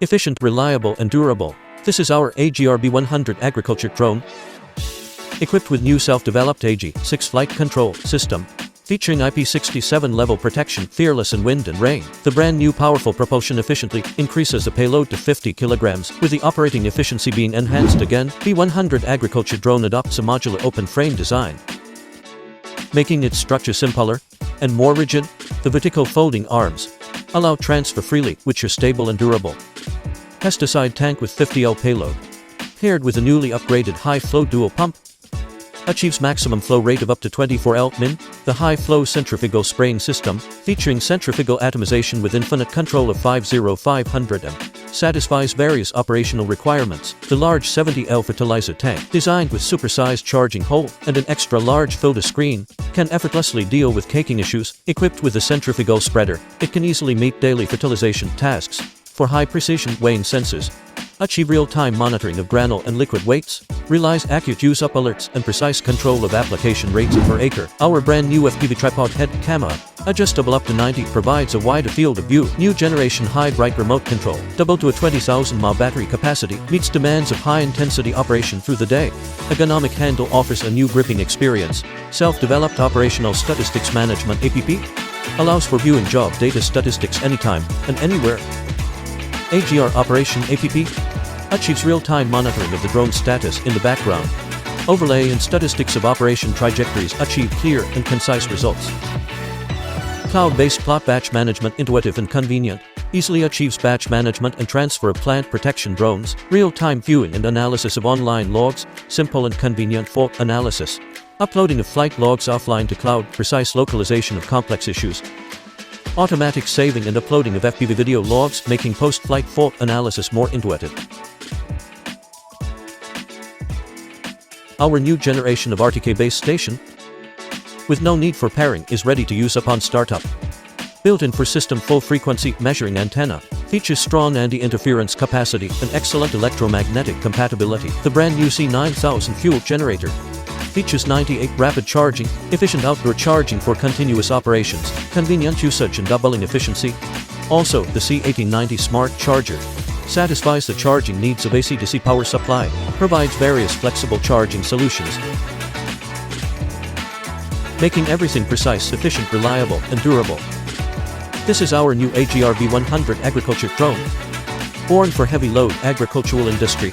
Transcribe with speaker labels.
Speaker 1: Efficient, reliable, and durable. This is our AGRB100 agriculture drone. Equipped with new self-developed AG6 flight control system, featuring IP67 level protection, fearless in wind and rain. The brand new powerful propulsion efficiently increases the payload to 50 kilograms, with the operating efficiency being enhanced again. B100 agriculture drone adopts a modular open frame design, making its structure simpler and more rigid. The vertical folding arms allow transfer freely, which are stable and durable. Pesticide tank with 50L payload, paired with a newly upgraded high-flow dual pump, achieves maximum flow rate of up to 24 min. The high-flow centrifugal spraying system, featuring centrifugal atomization with infinite control of 50500M, satisfies various operational requirements. The large 70L fertilizer tank, designed with supersized charging hole and an extra-large filter screen, can effortlessly deal with caking issues. Equipped with a centrifugal spreader, it can easily meet daily fertilization tasks. For high-precision weighing sensors, achieve real-time monitoring of granule and liquid weights, relies accurate use-up alerts and precise control of application rates per acre. Our brand new FPV tripod head camera, adjustable up to 90, provides a wider field of view. New generation high-bright remote control, doubled to a 20,000 mAh battery capacity, meets demands of high-intensity operation through the day. Ergonomic handle offers a new gripping experience. Self-developed operational statistics management APP allows for viewing job data statistics anytime and anywhere. AGR Operation APP achieves real-time monitoring of the drone status in the background. Overlay and statistics of operation trajectories achieve clear and concise results. Cloud-based plot batch management, intuitive and convenient, easily achieves batch management and transfer of plant protection drones. Real-time viewing and analysis of online logs, simple and convenient for analysis. Uploading of flight logs offline to cloud, precise localization of complex issues. Automatic saving and uploading of FPV video logs, making post-flight fault analysis more intuitive. Our new generation of RTK base station, with no need for pairing, is ready to use upon startup. Built-in for system full frequency measuring antenna, features strong anti-interference capacity and excellent electromagnetic compatibility. The brand new C9000 fuel generator features 98 rapid charging, efficient outdoor charging for continuous operations, convenient usage and doubling efficiency. Also, the C1890 smart charger satisfies the charging needs of AC/DC power supply, provides various flexible charging solutions, making everything precise, efficient, reliable, and durable. This is our new AGRB100 agriculture drone, born for heavy load agricultural industry.